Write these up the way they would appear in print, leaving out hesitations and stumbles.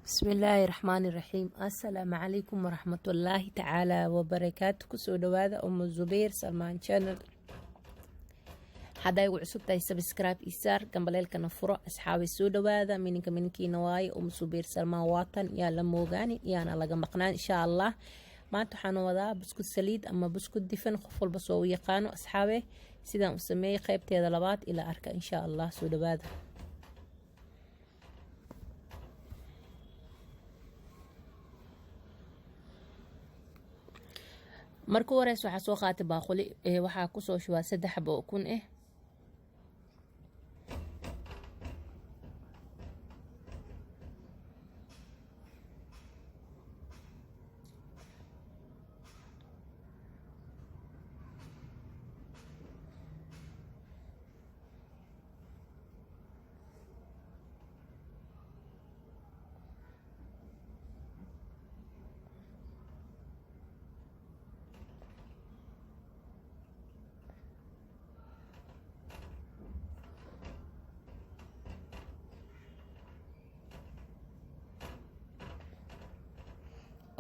بسم الله الرحمن الرحيم. السلام عليكم ورحمة الله تعالى وبركاته. كسو دوادا أم الزبير سلمان شانل. حدا يقول عصبتاي سبسكرايب إيسار قنبليل كنفرة أصحابي سو دوادا منكي نواي أم الزبير سلمان واطن يا لموغاني يانا لغا مقنان إن شاء الله. ما تحانو ودا بسكو السليد أما بسكو الدفن خفل بسو يقانو أصحابي سيدان أسمي قيبتي دلبات إلى أركا إن شاء الله سو دوادا. marka horeys waxaa soo qaatay baaquli waxaa ku soo shubaa 3 xabo oo kun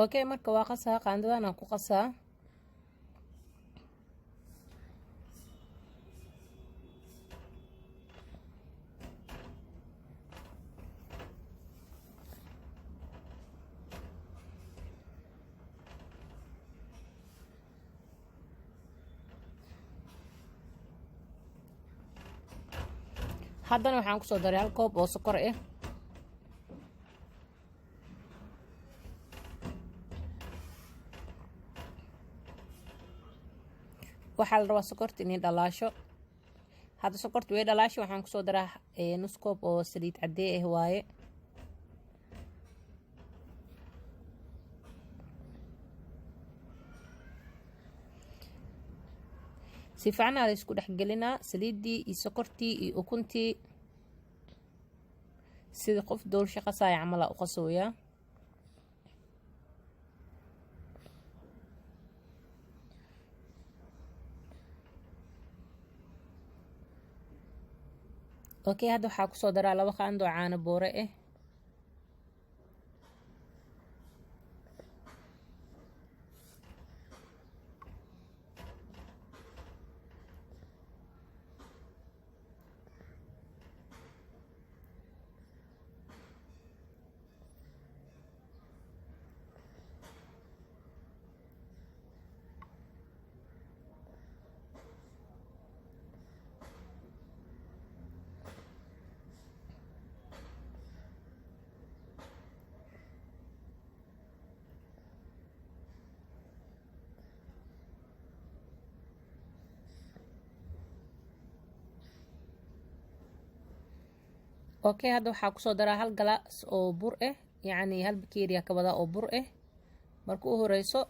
اوكي marka waa qasaa qaandadan aan ku qasaa haddana waxaan ku soo daray hal koob oo sokor ah waxaa la rabaa sokorta inay dhalaasho. hadda sokorta way dhalaasho waxaan ku soo daraa nus koob oo saliid cadee ah waaye si fiican la isku dhex gelinaa saliidii iyo sokortii iyo ukuntii sida qof dool shaqasaay camal u qasooyaa. اوكي هذا waxaa ku soo daraa 2 qaando caano boore ah اوكي هذا waxaa ku soo daraa hal galaas oo bur ah yani hal bakeeriya ka wada oo bur ah marka u horeyso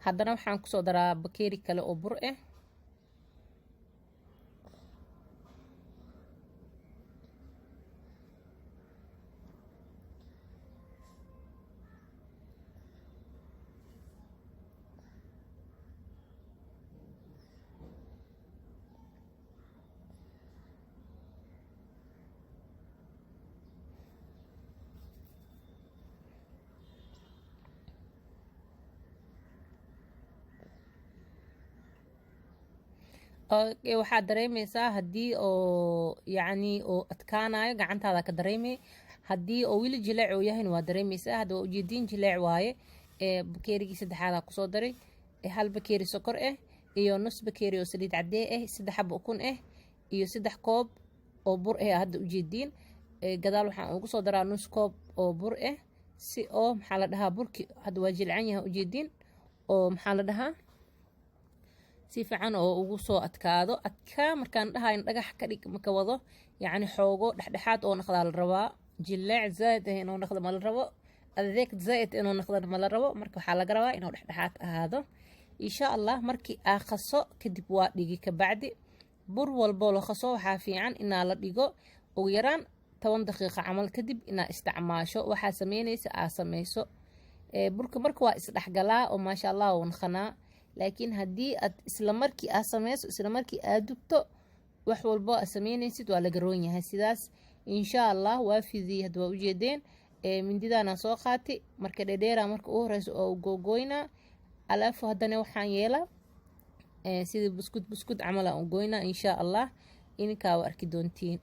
haddana waxaan ku soo daraa bakeeri kale oo bur ah waxaa dareemaysaa haddii oo yani oo adkaanayo gacantaada ka dareemay haddii oo wili jileec oo yahay waa dareemaysaa. hadda waa ujeediin jileec waaye bakeerigii saddexaad ku soo daray hal bakeeri sokor ah iyo nus bakeeri oo saliid cadee ah 3 xabo ukun ah iyo 3 koob oo bur ah hadda ujeediin gadaal waxaan ugu soo daraa nus koob oo bur ah si oo maxaa la dhahaa burki hadda waa jilcan yahay ujeediin oo maxaa la dhahaa si fiican oo ugu soo adkaado adkaa markaan dhahayn dhagax ka dhig marka wado yani xoogo dhexdhexaad oo naqdaa la rabaa jileec zaid ah inuu naqdo ma la rabo adeeg zaid inuu naqdo ma la rabo marka waxaa laga rabaa inuu dhexdhexaad ahaado insha Allah markii aa qaso kadib waa dhigi ka bacdi bur walbo la qaso waxaa fiican in la dhigo ugu yaraan 10 daqiiqo camal kadib inaad isticmaasho waxaa sameynaysa aad sameyso. burka marka waa isdhexgalaa oo maasha allah uu naqanaa, laakiin haddii aad isla markii aad sameyso isla markii aad dubto wax walbo aad sameynaysid waa laga roon yahay. sidaas insha allah waa fidiyey. hadda waa ujeedeen mindidana soo qaatay marka dheedheera marka u horeyso oo googoynaa, alaafu haddana waxaan yeelaa sidii buskud camal aan u goynaa insha allah. ininkaa waa arki doontiin.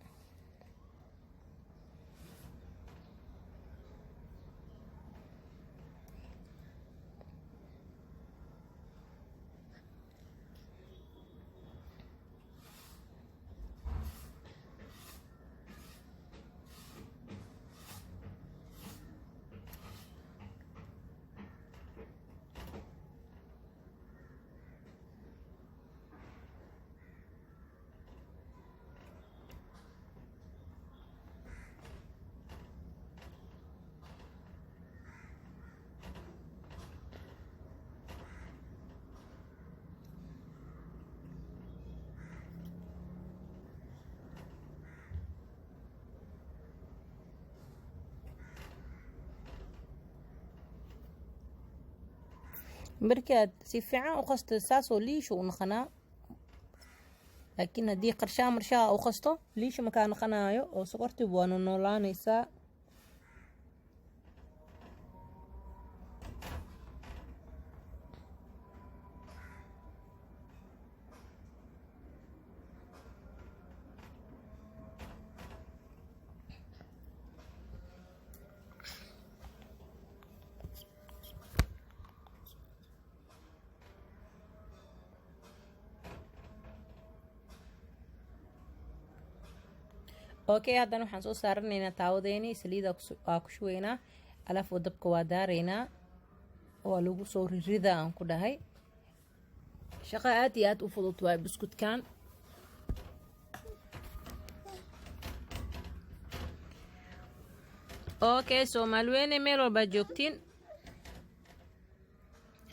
markaad si fiican u qasto saasoo liisha u naqanaa, laakiin haddii qarshaa marshaa u qasto liisha makaa naqanayo oo sokortiba waa noolaanaysaa. okay haddana waxaan soo saaranaynaa taawadeeni, saliida waa ku shuweynaa, alaafoo dabka waa daaraynaa, waa lagu soo ririda aan ku dhahay. shaqo aad iyo aad u fudud waay buskudkan. okay soomaali weyne meel walbaa joogtiin,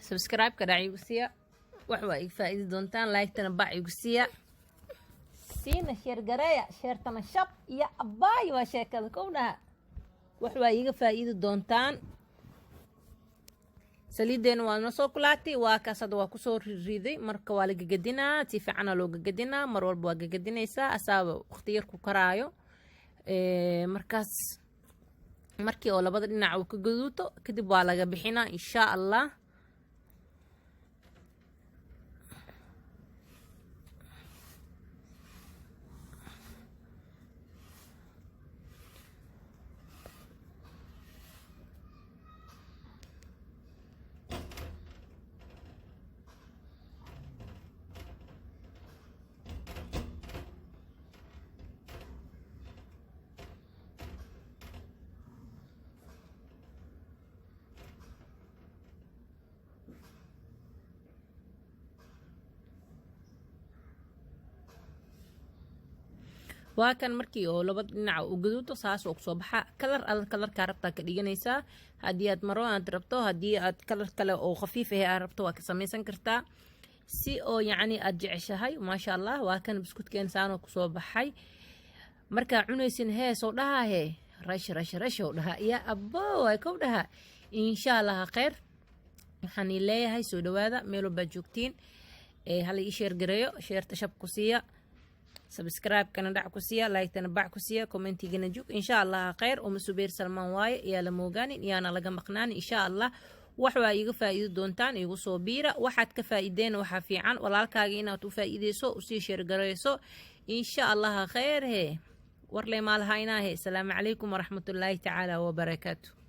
subscribe-ka dhac igu siiya, wax waa iga faa'iidi doontaan, like-tana bac igu siiya, siina sheer gareeya, sheertana shab iyo abbaay waa sheekada kow dhaha, wax waa iga faa'iidi doontaan. saliideena waa noo soo kulaatay, waa kaas hadda waa kusoo riday, marka waa la gagadinaa, si fiicana loo gagadinaa, mar walba waa gagadinaysaa asaaba waqti yar ku karaayo. markaas markii oo labada dhinac uu ka gaduuto kadib waa laga bixinaa insha allah. waa kan markii oo labada dhinac u gaduuto saas oo kusoo baxa kalar alla kalarka rabtaa ka dhiganaysaa. haddii aad maro aad rabto, haddii aad kalar kale oo khafiif ah aad rabto waa ka samaysan kartaa si oo yacni aad jeceshahay. maasha allah waa kan buskudkeen saanoo kusoo baxay. markaa cunaysin heesoo dhahaa hee rash oo dhahaa iyo abbo ay kow dhahaa insha allah khayr. waxaan leeyahay soo dhawaada meel walbaa joogtiin, hala ii sheer gareeyo, sheerta shab ku siiya, subscribe-kana dhac ku siiya, like-tana bac ku siiya, commentigana jug insha allah khayr. uma subeer salmaan waaye, yaa la moogaanin iyaana laga maqnaanin insha allah. wax waa iga faa'iidi doontaan, igu soo biira. waxaad ka faa'iideen waxaa fiican walaalkaaga inaad u faa'iideyso, usii sheergareyso insha allah khayr. he warle maalhaynaahe. asalaamu calaykum waraxmatullaahi tacaala wabarakaatu.